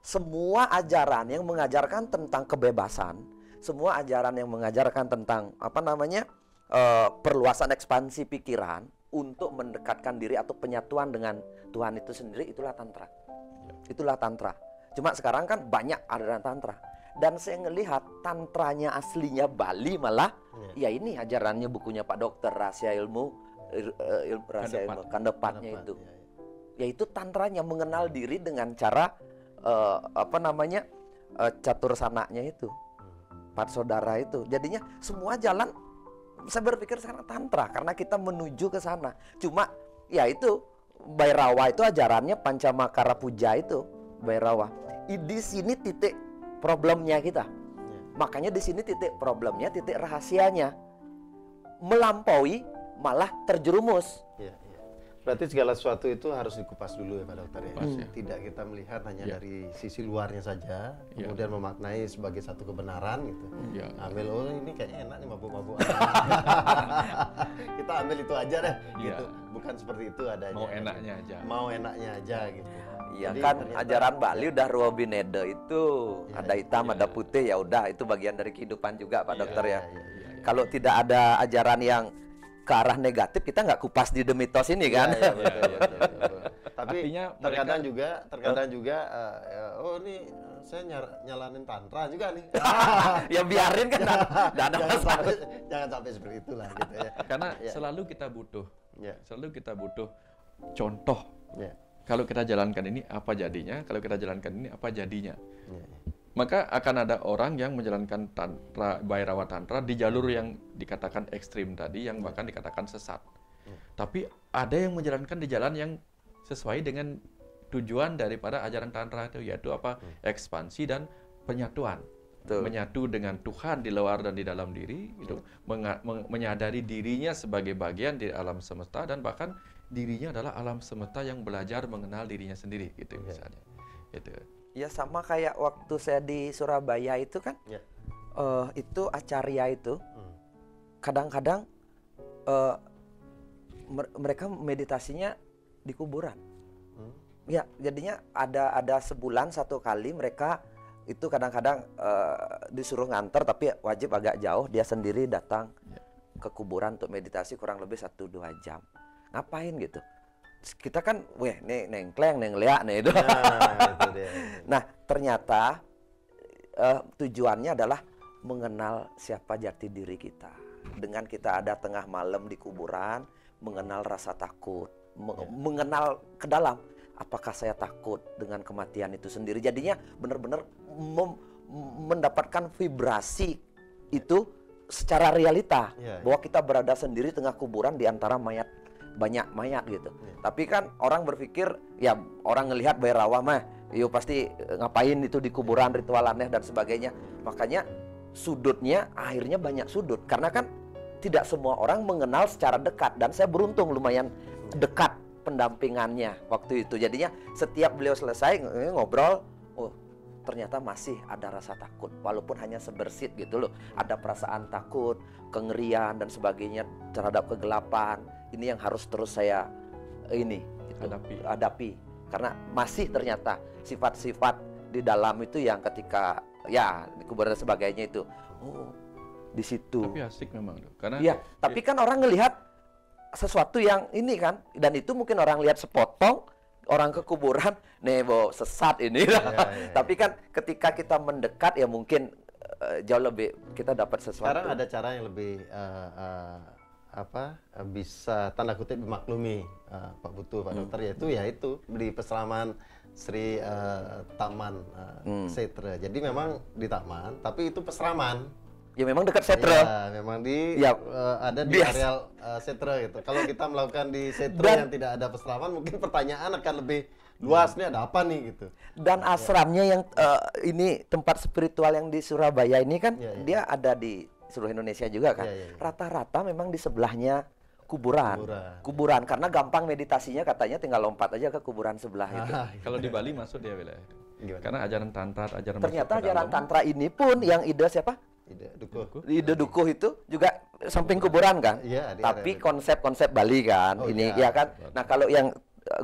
Semua ajaran yang mengajarkan tentang kebebasan, semua ajaran yang mengajarkan tentang perluasan ekspansi pikiran untuk mendekatkan diri atau penyatuan dengan Tuhan itu sendiri, itulah tantra. Itulah tantra. Cuma sekarang kan banyak aliran tantra. Dan saya ngelihat tantranya aslinya Bali malah ya ini ajarannya bukunya Pak Dokter Rahasia Ilmu Kandepatnya itu. Yaitu tantranya mengenal diri dengan cara catur sananya itu. Empat saudara itu. Jadinya semua jalan saya berpikir sekarang tantra karena kita menuju ke sana. Cuma ya itu Bhairava itu ajarannya Pancamakara Puja itu Bhairava. Di sini titik problemnya kita. Makanya di sini titik problemnya, titik rahasianya. Melampaui malah terjerumus. Berarti segala sesuatu itu harus dikupas dulu ya Pak Dokter ya. Tidak kita melihat hanya dari sisi luarnya saja, kemudian memaknai sebagai satu kebenaran gitu. Ambil ini kayaknya enak nih mabuk-mabuk. Kita ambil itu aja deh gitu. Bukan seperti itu adanya. Mau enaknya aja. Mau enaknya aja gitu. Iya kan ajaran Bali udah Ruwabineda itu ada hitam ada putih, ya udah itu bagian dari kehidupan juga Pak Dokter ya. Kalau tidak ada ajaran yang ke arah negatif kita nggak kupas di The Mythos ini kan. Betul. Tapi artinya terkadang juga oh ini saya nyalanin tantra juga nih. Ya biarin kan. Jangan sampai seperti itulah gitu ya. Karena selalu kita butuh contoh. Kalau kita jalankan ini apa jadinya? Kalau kita jalankan ini apa jadinya? Maka akan ada orang yang menjalankan tantra, Bhairava tantra di jalur yang dikatakan ekstrim tadi, yang bahkan dikatakan sesat. Tapi ada yang menjalankan di jalan yang sesuai dengan tujuan daripada ajaran tantra itu, yaitu apa? Ekspansi dan penyatuan. Menyatu dengan Tuhan di luar dan di dalam diri, itu menyadari dirinya sebagai bagian di alam semesta, dan bahkan dirinya adalah alam semesta yang belajar mengenal dirinya sendiri, gitu misalnya. Gitu. Ya sama kayak waktu saya di Surabaya itu kan, itu acarya itu, kadang-kadang mereka meditasinya di kuburan. Ya, jadinya ada sebulan satu kali mereka itu kadang-kadang disuruh nganter, tapi wajib agak jauh, dia sendiri datang ke kuburan untuk meditasi kurang lebih 1-2 jam. Ngapain gitu? Kita kan, nih nengkleng, nengliak nih itu. Nah, ternyata tujuannya adalah mengenal siapa jati diri kita. Dengan kita ada tengah malam di kuburan, mengenal rasa takut, mengenal ke dalam. Apakah saya takut dengan kematian itu sendiri? Jadinya benar-benar mendapatkan vibrasi itu secara realita, bahwa kita berada sendiri tengah kuburan di antara banyak mayat gitu. Tapi kan orang berpikir ya orang ngelihat Bhairava mah yo pasti ngapain itu di kuburan, ritual aneh dan sebagainya. Makanya sudutnya akhirnya banyak sudut karena kan tidak semua orang mengenal secara dekat, dan saya beruntung lumayan dekat pendampingannya waktu itu. Jadinya setiap beliau selesai ngobrol, oh ternyata masih ada rasa takut walaupun hanya sebersit gitu loh. Ada perasaan takut, kengerian dan sebagainya terhadap kegelapan. Ini yang harus terus saya itu hadapi. Karena masih ternyata sifat-sifat di dalam itu yang ketika ya kuburan dan sebagainya itu, oh di situ. Tapi asik memang tuh, karena iya, tapi kan orang ngelihat sesuatu yang ini kan, dan itu mungkin orang lihat sepotong, orang ke kuburan, nebo sesat ini. Tapi kan ketika kita mendekat ya mungkin jauh lebih kita dapat sesuatu. Sekarang ada cara yang lebih bisa tanda kutip dimaklumi Pak Putu, Pak Dokter, yaitu di pesraman Sri Taman Setra. Jadi memang di taman, tapi itu pesraman. Ya memang dekat Setra. Ya, memang ada di areal Setra gitu. Kalau kita melakukan di Setra yang tidak ada pesraman, mungkin pertanyaan akan lebih luas, nih ada apa nih gitu. Dan asramnya yang ini tempat spiritual yang di Surabaya ini kan dia ada di seluruh Indonesia juga kan. Rata-rata memang di sebelahnya kuburan karena gampang meditasinya, katanya tinggal lompat aja ke kuburan sebelah itu. Kalau di Bali masuk dia wilayah itu. Karena ajaran tantra, ternyata ajaran tantra ini pun yang ide siapa? Ide Dukuh itu juga samping kuburan kan? Tapi konsep-konsep Bali kan ya kan. Nah, kalau yang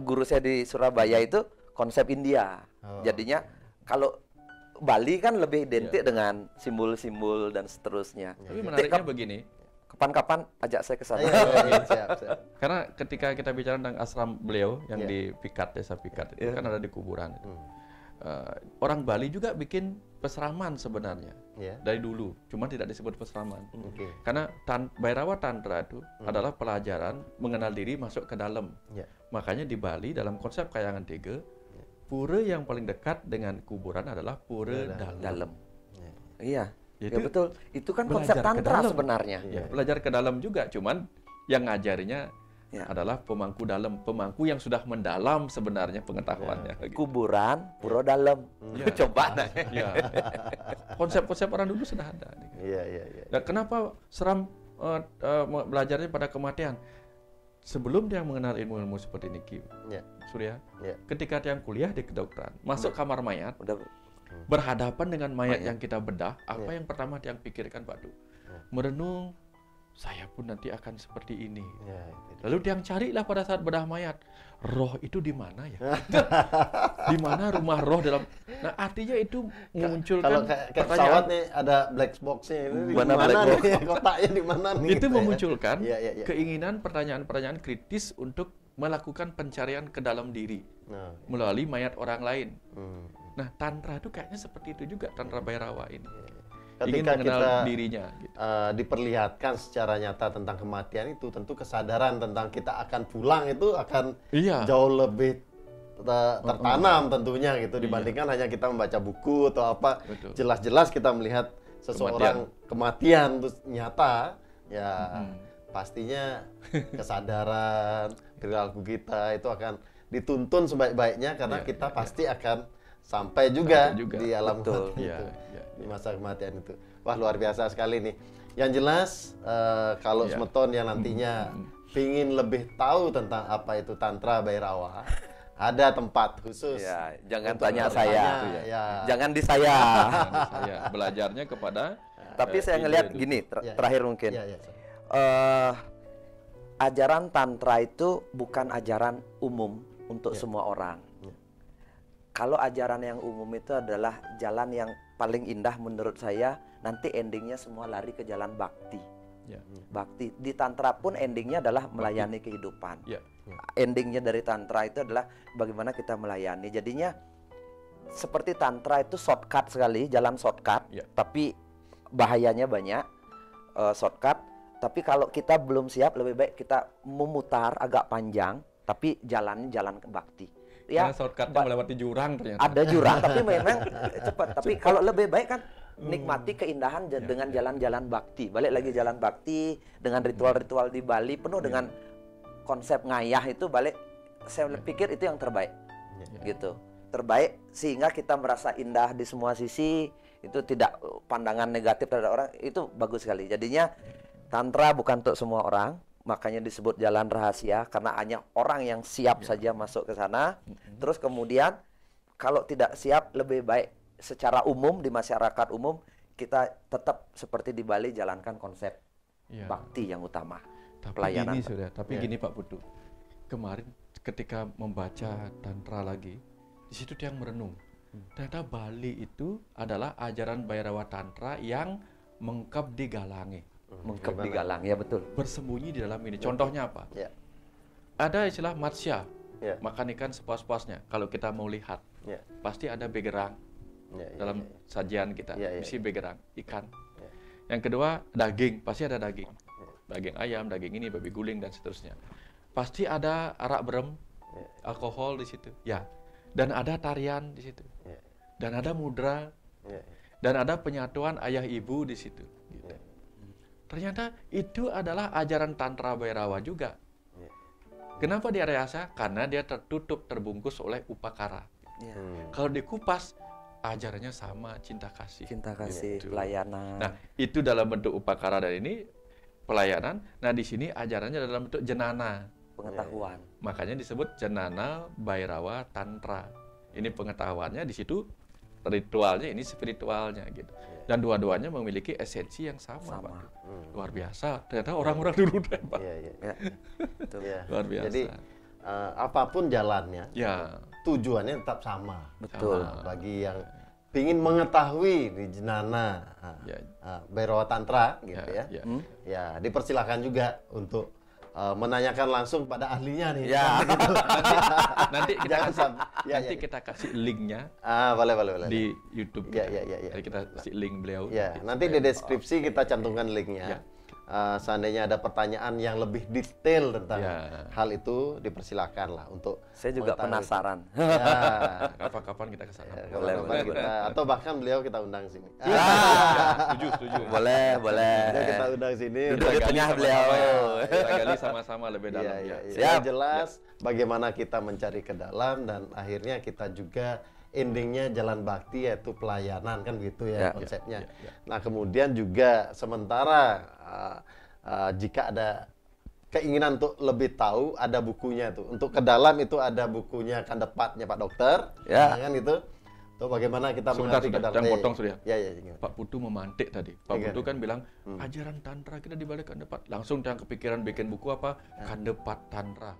guru saya di Surabaya itu konsep India. Jadinya kalau Bali kan lebih identik dengan simbol-simbol dan seterusnya. Tapi menariknya begini, kapan-kapan ajak saya ke sana. Siap. Karena ketika kita bicara tentang ashram beliau yang di Pikat, desa Pikat itu kan ada di kuburan. Orang Bali juga bikin pesraman sebenarnya dari dulu, cuma tidak disebut pesraman. Karena Bhairava Tantra itu adalah pelajaran mengenal diri masuk ke dalam. Makanya di Bali dalam konsep Kayangan Tiga, pura yang paling dekat dengan kuburan adalah pura dalam. Iya, ya betul. Itu kan konsep tantra sebenarnya. Belajar ke dalam juga, cuman yang ngajarinya adalah pemangku dalam, pemangku yang sudah mendalam sebenarnya pengetahuannya. Kuburan, pura dalam. Coba. Konsep-konsep orang dulu sudah ada. Nah, kenapa seram belajarnya pada kematian? Sebelum dia mengenal ilmu-ilmu seperti ini, Surya, ketika dia kuliah di kedokteran, masuk kamar mayat, berhadapan dengan mayat yang kita bedah, apa yang pertama dia pikirkan, Pak Du? Merenung, saya pun nanti akan seperti ini. Lalu dia carilah pada saat bedah mayat, roh itu di mana ya? Di mana rumah roh dalam? Nah, artinya itu memunculkan kalau kayak pesawat nih ada black box-nya ini di mana nih? Kotaknya di mana nih? Itu memunculkan keinginan pertanyaan-pertanyaan kritis untuk melakukan pencarian ke dalam diri melalui mayat orang lain. Nah, tantra itu kayaknya seperti itu juga, tantra Bhairava ini. Ketika kita dirinya gitu. Diperlihatkan secara nyata tentang kematian itu, tentu kesadaran tentang kita akan pulang itu akan jauh lebih tertanam tentunya gitu, dibandingkan hanya kita membaca buku atau apa. Jelas-jelas kita melihat seseorang kematian terus nyata, pastinya kesadaran perilaku kita itu akan dituntun sebaik-baiknya, karena kita pasti akan sampai juga di alam mati itu, di masa kematian itu. Wah, luar biasa sekali nih. Yang jelas kalau Semeton yang nantinya pingin lebih tahu tentang apa itu Tantra Bhairava, ada tempat khusus. Jangan tanya saya. Jangan di saya. Belajarnya kepada. Tapi saya ngelihat gini, terakhir mungkin. Ajaran Tantra itu bukan ajaran umum untuk semua orang. Kalau ajaran yang umum itu adalah jalan yang paling indah menurut saya, nanti endingnya semua lari ke jalan bakti. Bakti di Tantra pun endingnya adalah melayani kehidupan. Endingnya dari Tantra itu adalah bagaimana kita melayani. Jadinya seperti Tantra itu shortcut sekali, jalan shortcut, tapi bahayanya banyak. Shortcut, tapi kalau kita belum siap, lebih baik kita memutar agak panjang, tapi jalannya jalan ke bakti. Karena shortcutnya melewati jurang ternyata. Ada jurang, tapi memang cepat. Tapi kalau lebih baik kan nikmati keindahan dengan jalan-jalan bakti. Balik lagi jalan bakti dengan ritual-ritual di Bali penuh dengan konsep ngayah itu, balik saya pikir itu yang terbaik. Gitu. Terbaik sehingga kita merasa indah di semua sisi, itu tidak pandangan negatif terhadap orang, itu bagus sekali. Jadinya Tantra bukan untuk semua orang. Makanya disebut jalan rahasia, karena hanya orang yang siap saja masuk ke sana. Terus kemudian kalau tidak siap, lebih baik secara umum di masyarakat umum kita tetap seperti di Bali, jalankan konsep bakti yang utama. Tapi pelayanan. Gini sudah, tapi gini Pak Putu. Kemarin ketika membaca tantra lagi, di situ dia merenung. Ternyata Bali itu adalah ajaran Bhairava Tantra yang mengkap di galangi. Mengkep di galang, ya betul. Bersembunyi di dalam ini. Contohnya apa? Ya. Ada istilah matsya, Ya. makan ikan sepuas-puasnya. Kalau kita mau lihat, Ya. pasti ada begerang Ya, ya, dalam sajian kita. Ya, ya. Mesti begerang, ikan. Ya. Yang kedua, daging. Pasti ada daging. Daging ayam, daging ini, babi guling, dan seterusnya. Pasti ada arak berem, alkohol di situ. Ya. Dan ada tarian di situ. Ya. Dan ada mudra. Ya. Dan ada penyatuan ayah ibu di situ. Gitu. Ternyata itu adalah ajaran Tantra Bhairava juga. Kenapa dia rasa? Karena dia tertutup, terbungkus oleh upakara. Ya. Kalau dikupas, ajarannya sama, cinta kasih. Cinta kasih, Gitu. pelayanan. Nah, itu dalam bentuk upakara dan ini pelayanan. Nah, di sini ajarannya dalam bentuk jenana. Pengetahuan. Makanya disebut jenana Bhairava Tantra. Ini pengetahuannya di situ, ritualnya ini spiritualnya gitu. Dan dua-duanya memiliki esensi yang sama, Sama. Pak. Luar biasa. Ternyata orang-orang dulu hebat. Iya, iya. Ya. Betul. Iya. Luar biasa. Jadi apapun jalannya, Ya, tujuannya tetap sama. Betul. Nah, bagi yang ingin mengetahui di jenana Ya. Bhairava Tantra gitu ya, ya. ya. Ya, dipersilakan juga untuk menanyakan langsung pada ahlinya nih. Ya. Nanti kita Jangan kasih, sampai. Ya, nanti ya. kita kasih linknya Boleh, boleh, boleh. di YouTube. Ya, kita. ya, ya, ya. Jadi kita kasih link beliau. Ya, Gitu. nanti di deskripsi kita cantumkan linknya. Ya. Seandainya ada pertanyaan yang lebih detail tentang Ya. hal itu, dipersilakan lah untuk Saya juga mengetahui. penasaran. Ya, Kapan-kapan kita ke sana. Boleh, kapan-kapan boleh, kita, atau bahkan beliau kita undang sini. Ya, setuju. Boleh, boleh. Beliau kita undang sini. Duduk di tengah beliau. Kita gali sama-sama lebih dalam. Iya, iya, Ya. iya. Siap. Yang jelas bagaimana kita mencari ke dalam dan akhirnya kita juga endingnya jalan bakti yaitu pelayanan kan gitu ya Ya. konsepnya. Ya. Nah kemudian juga sementara jika ada keinginan untuk lebih tahu ada bukunya tuh untuk ke dalam itu ada bukunya Kandepatnya Pak Dokter Ya. kan itu tuh bagaimana kita Sebentar, mengerti ke sudah. dalam. Jangan potong, Surya. Ya ya gimana? Pak Putu memantik tadi. Pak Iya. Putu kan bilang, ajaran Tantra kita dibalik Kandepat. Langsung yang kepikiran bikin buku apa? Kandepat Tantra.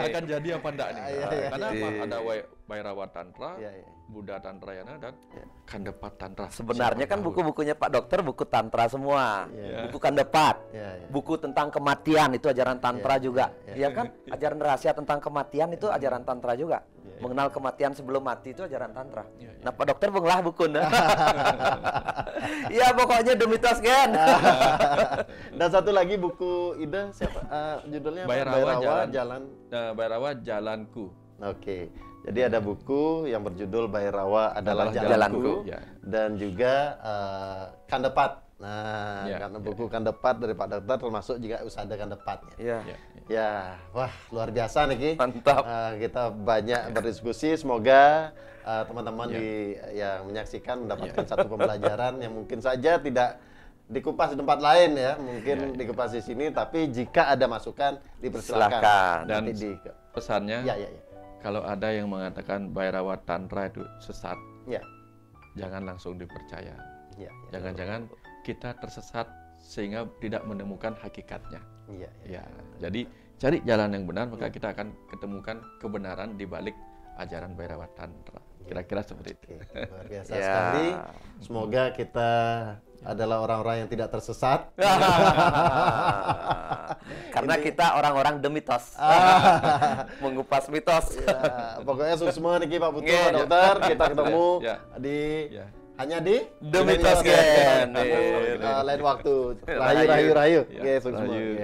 Akan jadi apa enggak nih? Iya, iya. Karena apa? Ada Bhairava Tantra, Iya, iya. Buddha Tantrayana, dan Kandepat Tantra. Sebenarnya Siapa kan tahu? buku-bukunya Pak Dokter buku tantra semua. Iya. Buku Kandepat. Iya, iya. Buku tentang kematian itu ajaran tantra Iya, juga. iya, Iya kan? Ajaran rahasia tentang kematian itu ajaran tantra juga. Mengenal kematian sebelum mati itu ajaran tantra. Iya, iya. Nah, Pak Dokter benglah buku. Iya, pokoknya demi tos gen. Dan satu lagi buku Ida siapa? Judulnya apa? Bhairava Jalan. Bhairava Jalanku. Oke. Jadi ada buku yang berjudul Bhairava adalah Adalah Jalanku, Jalanku, ya. dan juga Kandepat. Nah, Ya, karena ya. buku Kandepat dari Pak Dokter termasuk juga usada Kandepatnya. Iya. Ya. Ya, wah luar biasa nih Ki. Mantap. Kita banyak berdiskusi. Semoga teman-teman Ya. yang menyaksikan mendapatkan satu pembelajaran yang mungkin saja tidak dikupas di tempat lain ya, mungkin dikupas di sini. Tapi jika ada masukan dipersilakan. Silakan. Dan Nanti pesannya, ya. kalau ada yang mengatakan Bhairava Tantra itu sesat, Ya. jangan langsung dipercaya. Ya. Jangan-jangan kita tersesat sehingga tidak menemukan hakikatnya. Iya. Ya, jadi cari jalan yang benar, maka kita akan ketemukan kebenaran di balik ajaran Bhairava Tantra. Kira-kira seperti itu. Oke, luar biasa Ya. sekali. Semoga kita adalah orang-orang yang tidak tersesat. Karena kita orang-orang demi tos. Mengupas mitos. Ya, pokoknya sukses nih Pak Putu, Nggih. Pak Dokter. Kita ketemu Ya. di Ya. hanya di Demi Tos Gen. Lain waktu. Rahayu. Rahayu. Ya, Oke, sukses. rahayu. Oke.